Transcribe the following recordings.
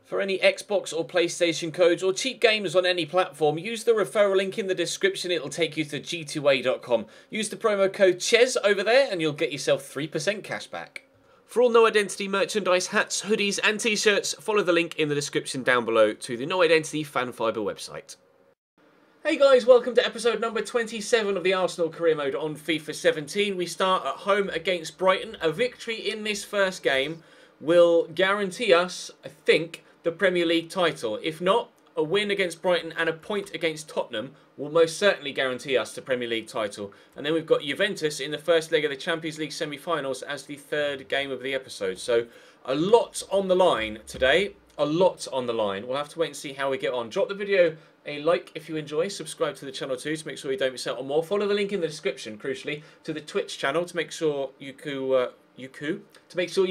For any Xbox or PlayStation codes or cheap games on any platform, use the referral link in the description. It'll take you to g2a.com. Use the promo code CHES over there and you'll get yourself 3% cash back. For all No Identity merchandise, hats, hoodies and t-shirts, follow the link in the description down below to the No Identity Fan Fibre website. Hey guys, welcome to episode number 27 of the Arsenal career mode on FIFA 17. We start at home against Brighton. A victory in this first game will guarantee us, I think, the Premier League title. If not, a win against Brighton and a point against Tottenham will most certainly guarantee us the Premier League title. And then we've got Juventus in the first leg of the Champions League semi-finals as the third game of the episode. So a lot on the line today. A lot on the line. We'll have to wait and see how we get on. Drop the video a like if you enjoy. Subscribe to the channel too to make sure you don't miss out on more. Follow the link in the description, crucially, to the Twitch channel to make sure you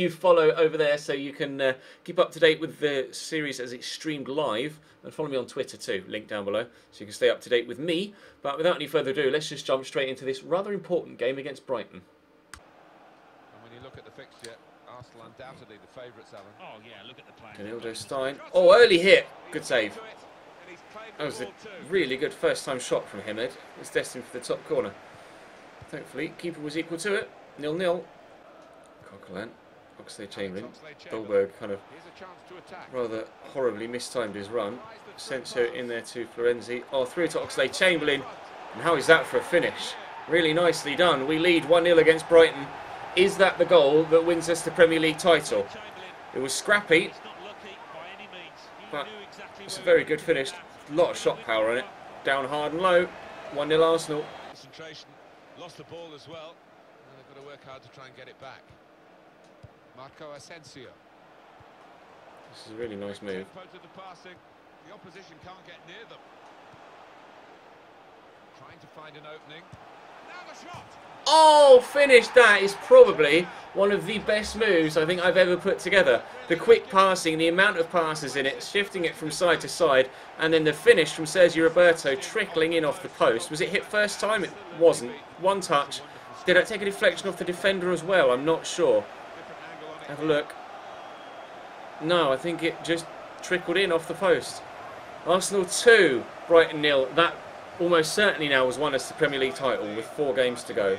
follow over there so you can keep up to date with the series as it's streamed live. And follow me on Twitter too, link down below, so you can stay up to date with me. But without any further ado, let's just jump straight into this rather important game against Brighton. And when you look at the fixture, Arsenal undoubtedly the favourites, Alan. Oh yeah, look at the play. Danildo Stein. Oh, early hit. Good save. That was a really good first-time shot from him, Ed. It's destined for the top corner. Thankfully, keeper was equal to it. 0-0. Coquelin, Oxlade-Chamberlain. Dolberg kind of rather horribly mistimed his run. Asensio in there to Florenzi. Oh, through to Oxlade-Chamberlain. And how is that for a finish? Really nicely done. We lead 1-0 against Brighton. Is that the goal that wins us the Premier League title? It was scrappy, but it's a very good finish. A lot of shot power on it. Down hard and low. 1-0 Arsenal. Concentration. Lost the ball as well. And they've got to work hard to try and get it back. Marco Asensio. This is a really nice move. The passing. The opposition can't get near them. Trying to find an opening. Now the shot. Oh, finish. That is probably one of the best moves I think I've ever put together. The quick passing, the amount of passes in it, shifting it from side to side, and then the finish from Sergio Roberto trickling in off the post. Was it hit first time? It wasn't. One touch. Did I take a deflection off the defender as well? I'm not sure. Have a look. No, I think it just trickled in off the post. Arsenal 2, Brighton 0. That almost certainly now has won us the Premier League title with 4 games to go.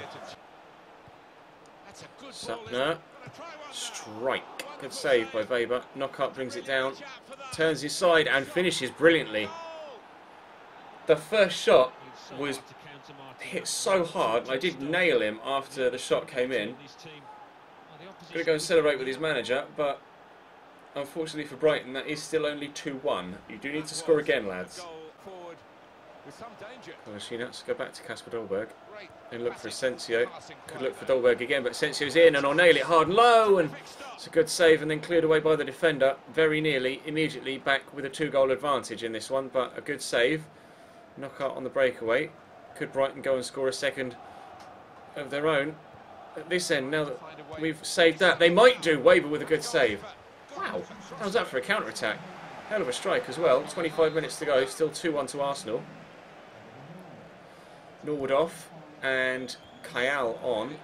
Sapna. Strike. Good save by Weber. Knockout brings it down. Turns his side and finishes brilliantly. The first shot was hit so hard, and I did nail him after the shot came in. Going to go and celebrate with his manager, but unfortunately for Brighton, that is still only 2-1. You do need to score again, lads. Let's go back to Kasper Dolberg and look for Asensio. Could look for Dolberg again, but Asensio's in, and I'll nail it hard and low, and it's a good save, and then cleared away by the defender. Very nearly, immediately back with a 2-goal advantage in this one, but a good save. Knockout on the breakaway. Could Brighton go and score a second of their own at this end? Now that we've saved that, they might do. Weber with a good save. Wow, how's that for a counter-attack? Hell of a strike as well. 25 minutes to go, still 2-1 to Arsenal. Norwood off, and Kayal on.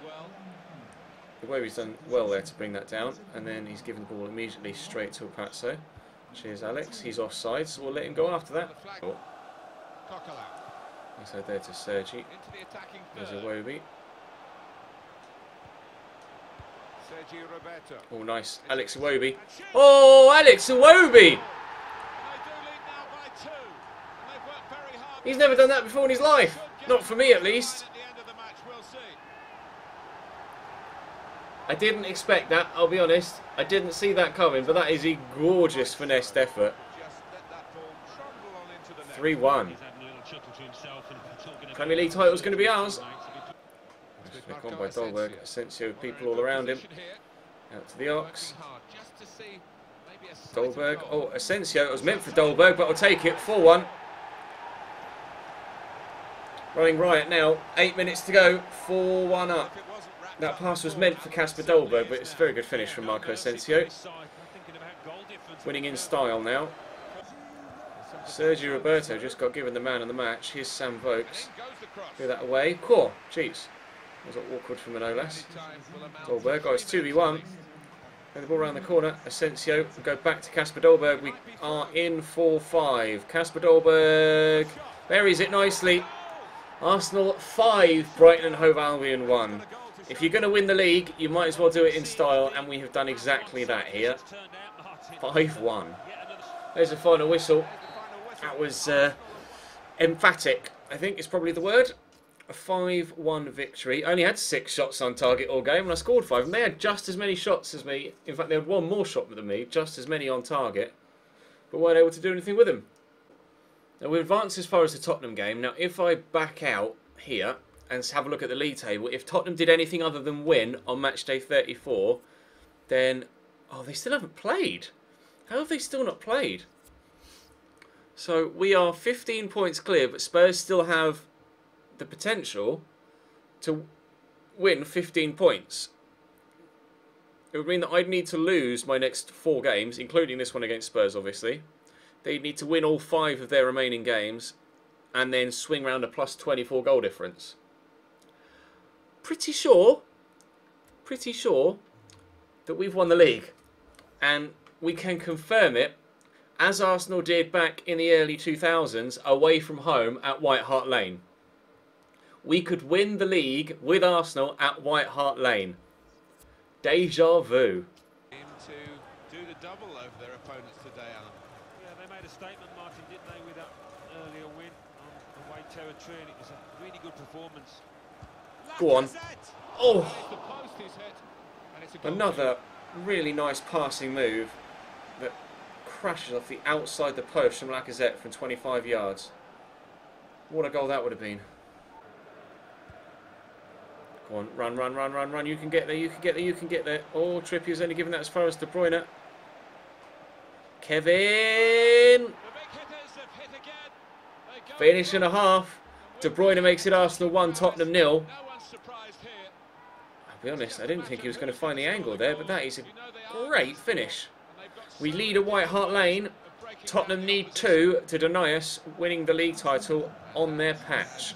Weber's done well there to bring that down, and then he's given the ball immediately straight to Pazzo. Cheers, Alex. He's offside, so we'll let him go after that. Oh. He's there to Sergi. There's a Iwobi. Oh, nice. Alex Iwobi. Oh, Alex Iwobi! He's never done that before in his life. Not for me, at least. I didn't expect that, I'll be honest. I didn't see that coming, but that is a gorgeous finessed effort. 3-1. Premier League title's going to be ours. Flick on by Dolberg. Asensio, people all around him. Out to the Ox. Dolberg. Oh, Asensio. It was meant for Dolberg, but I'll take it. 4-1. Running riot now. 8 minutes to go. 4-1 up. That pass was meant for Kasper Dolberg, but it's a very good finish from Marco Asensio. Winning in style now. Sergio Roberto just got given the man of the match. Here's Sam Vokes. Clear that away. Jeez. Was it awkward from Manolas? Dolberg. Oh, it's 2v1. Play the ball around the corner. Asensio. Go back to Kasper Dolberg. We are in 4-5. Kasper Dolberg buries it nicely. Arsenal 5, Brighton and Hove Albion 1. If you're going to win the league, you might as well do it in style, and we have done exactly that here. 5-1. There's a final whistle. That was emphatic, I think is probably the word. A 5-1 victory. I only had 6 shots on target all game, and I scored 5. And they had just as many shots as me. In fact, they had one more shot than me, just as many on target, but weren't able to do anything with them. Now, we advanced as far as the Tottenham game. Now, if I back out here and have a look at the league table, if Tottenham did anything other than win on match day 34, then... Oh, they still haven't played. How have they still not played? So, we are 15 points clear, but Spurs still have the potential to win 15 points. It would mean that I'd need to lose my next 4 games, including this one against Spurs, obviously. They need to win all 5 of their remaining games and then swing round a plus 24 goal difference. Pretty sure that we've won the league. And we can confirm it, as Arsenal did back in the early 2000s, away from home at White Hart Lane. We could win the league with Arsenal at White Hart Lane. Deja vu. To do the double over their opponents today, Alan. Yeah, they made a statement, Martin, didn't they, with that earlier win on away territory, and it was a really good performance. Go on. Oh! The post is hit, and it's a goal. Another really nice passing move that crashes off the outside the post from Lacazette from 25 yards. What a goal that would have been. Go on, run, run, run, run, run. You can get there, you can get there, you can get there. Oh, Trippier's only given that as far as De Bruyne. Kevin! Finish and a half. De Bruyne makes it Arsenal 1, Tottenham 0. I'll be honest, I didn't think he was going to find the angle there, but that is a great finish. We lead at White Hart Lane. Tottenham need 2 to deny us winning the league title on their patch.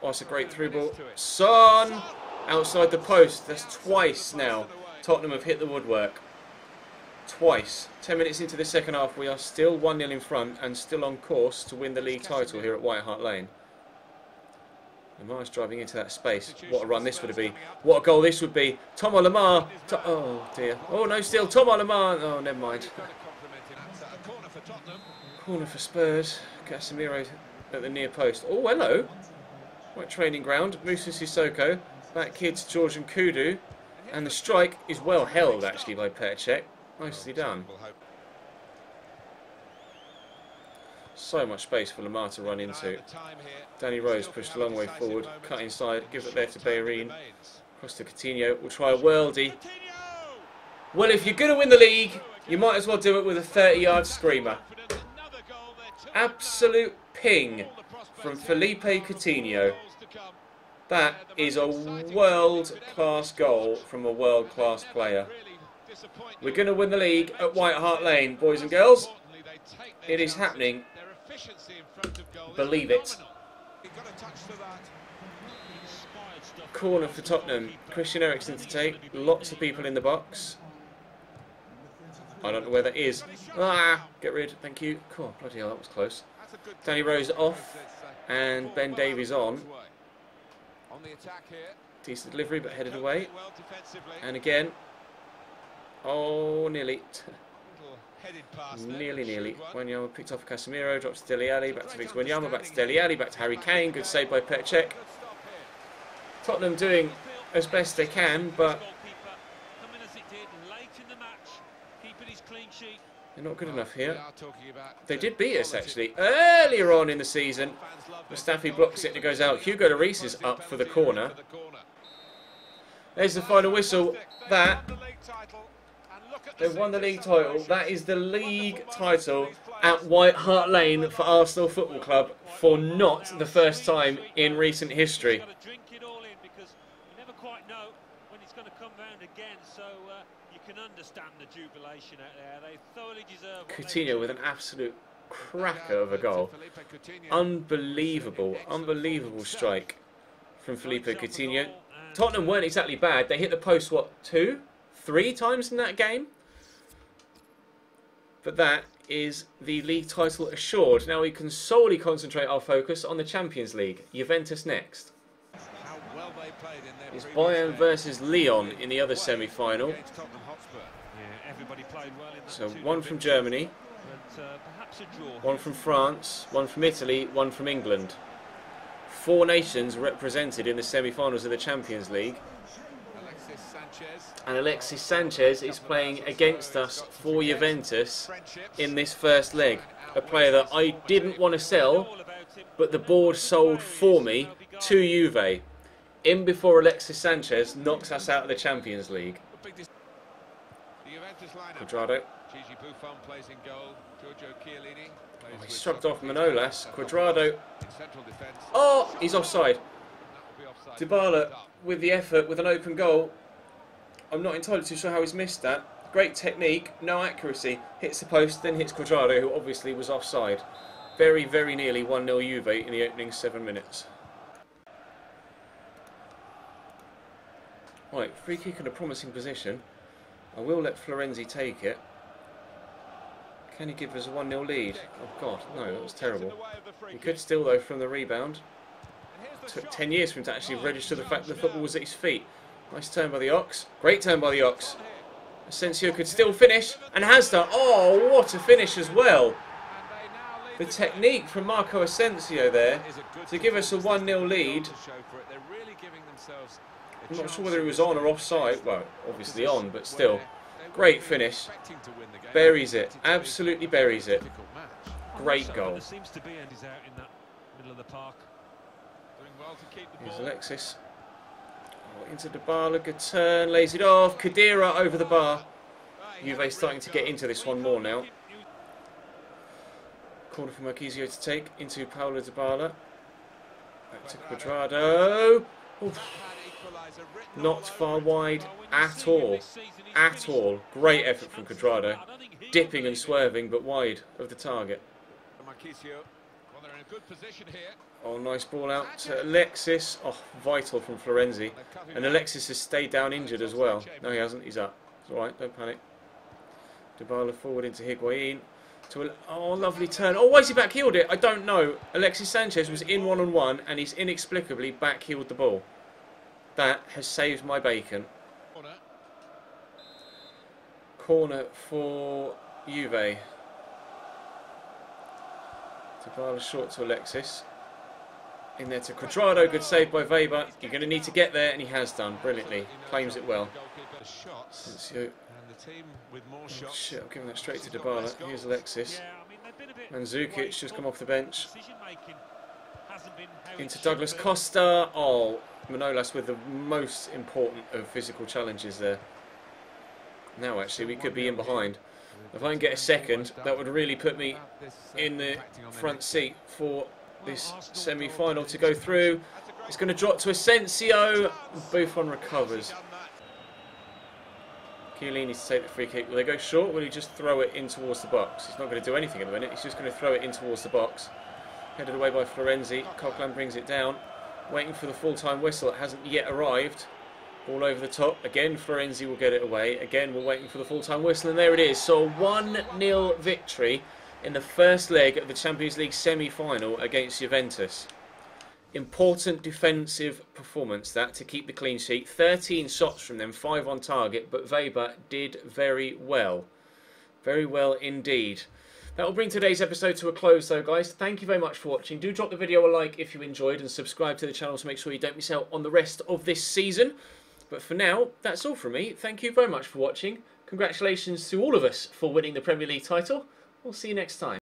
Oh, that's a great through ball. Son! Outside the post. That's twice now. Tottenham have hit the woodwork. Twice. 10 minutes into the second half, we are still 1-0 in front and still on course to win the league title here at White Hart Lane. Lamar's driving into that space. What a run this would be. What a goal this would be. Thomas Lemar. Oh, dear. Oh, no, still. Thomas Lemar. Oh, never mind. Corner for Spurs. Casemiro at the near post. Oh, hello. Right training ground. Moussa Sissoko. Back kid to Georgian Kudu. And the strike is well held, actually, by Periodically. Nicely done. So much space for Lamar to run into. Danny Rose pushed a long way forward. Cut inside. Give it there to Bellerin. Across to Coutinho. We'll try a worldie. Well, if you're going to win the league, you might as well do it with a 30-yard screamer. Absolute ping from Felipe Coutinho. That is a world-class goal from a world-class player. We're going to win the league at White Hart Lane, boys and girls. It is happening. Believe it. Corner for Tottenham. Christian Eriksen to take. Lots of people in the box. I don't know where that is. Ah, get rid. Thank you. Cool. Bloody hell, that was close. Danny Rose off. And Ben Davies on. Decent delivery, but headed away. And again. Oh, nearly. Nearly. Wanyama picked off Casemiro, drops to Dele Alli, back to Victor Wanyama, back to Dele Alli, back to Harry Kane. Good save by Periodically. Tottenham doing as best they can, but they're not good enough here. They did beat us, actually, earlier on in the season. Mustafi blocks it and it goes out. Hugo Lloris is up for the corner. There's the final whistle. They've won the league title. That is the league title at White Hart Lane for Arsenal Football Club for not the first time in recent history. Coutinho with an absolute cracker of a goal. Unbelievable strike from Felipe Coutinho. Tottenham weren't exactly bad. They hit the post, what, 2, 3 times in that game? But that is the league title assured. Now we can solely concentrate our focus on the Champions League. Juventus next. How well they played in their It's previous Bayern game. versus Lyon in the other semi-final. Against Tottenham Hotspur. Yeah, everybody played well in that So 2-0 one from victory, Germany, but, perhaps a draw. one from France, one from Italy, one from England. 4 nations represented in the semi-finals of the Champions League. Alexis Sanchez. And Alexis Sanchez is playing against us for Juventus in this first leg. A player that I didn't want to sell, but the board sold for me to Juve. In before Alexis Sanchez knocks us out of the Champions League. The Juventus lineup. Quadrado. Gigi Buffon plays in goal. Giorgio Chiellini plays He with shrugged off Socrates Manolas. and Quadrado. in central defence. Oh, he's offside. That will be offside. Dybala with the effort, with an open goal. I'm not entirely too sure how he's missed that. Great technique, no accuracy. Hits the post, then hits Quadrado, who obviously was offside. Very, very nearly 1-0 Juve in the opening 7 minutes. Right, free kick in a promising position. I will let Florenzi take it. Can he give us a 1-0 lead? Oh God, no, that was terrible. He could still though from the rebound. Took 10 years for him to actually register the fact that the football was at his feet. Nice turn by the Ox. Great turn by the Ox. Asensio could still finish and has done. Oh, what a finish as well. The technique from Marco Asensio there to give us a 1-0 lead. I'm not sure whether he was on or offside. Well, obviously on, but still. Great finish. Buries it. Absolutely buries it. Great goal. There seems to be, and he's out in that middle of the park. Doing well to keep the Here's ball. Alexis. Oh, into Dybala, good turn, lays it off. Khedira over the bar. Juve starting to get into this one more now. Corner for Marquisio to take into Paulo Dybala. Back to Quadrado. Oof. Not far wide at all. At all. Great effort from Quadrado. Dipping and swerving, but wide of the target. Marquisio. Well, they're in a good position here. Oh, nice ball out to Alexis. Oh, vital from Florenzi. And Alexis has stayed down injured as well. No, he hasn't. He's up. It's alright, don't panic. Dybala forward into Higuain. Oh, lovely turn. Oh, why has he backheeled it? I don't know. Alexis Sanchez was in one-on-one and he's inexplicably backheeled the ball. That has saved my bacon. Corner for Juve. Dybala short to Alexis. In there to Quadrado. Good save by Weber. You're going to need to get there, and he has done brilliantly. Claims it well. Asensio. Oh, shit, I'm giving that straight to Dybala. Here's Alexis. Mandzukic just come off the bench. Into Douglas Costa. Oh, Manolas with the most important of physical challenges there. Now actually we could be in behind. If I can get a second, that would really put me in the front seat for this semi-final to go through. It's going to drop to Asensio. Buffon recovers. Chiellini to take the free kick. Will they go short or will he just throw it in towards the box? He's not going to do anything at the minute. He's just going to throw it in towards the box. Headed away by Florenzi. Coquelin brings it down. Waiting for the full-time whistle. It hasn't yet arrived. Ball over the top. Again, Florenzi will get it away. Again, we're waiting for the full-time whistle. And there it is. So a 1-0 victory in the first leg of the Champions League semi-final against Juventus. Important defensive performance that to keep the clean sheet. 13 shots from them, 5 on target. But Weber did very well. Very well indeed. That will bring today's episode to a close though, guys. Thank you very much for watching. Do drop the video a like if you enjoyed and subscribe to the channel to make sure you don't miss out on the rest of this season. But for now, that's all from me. Thank you very much for watching. Congratulations to all of us for winning the Premier League title. We'll see you next time.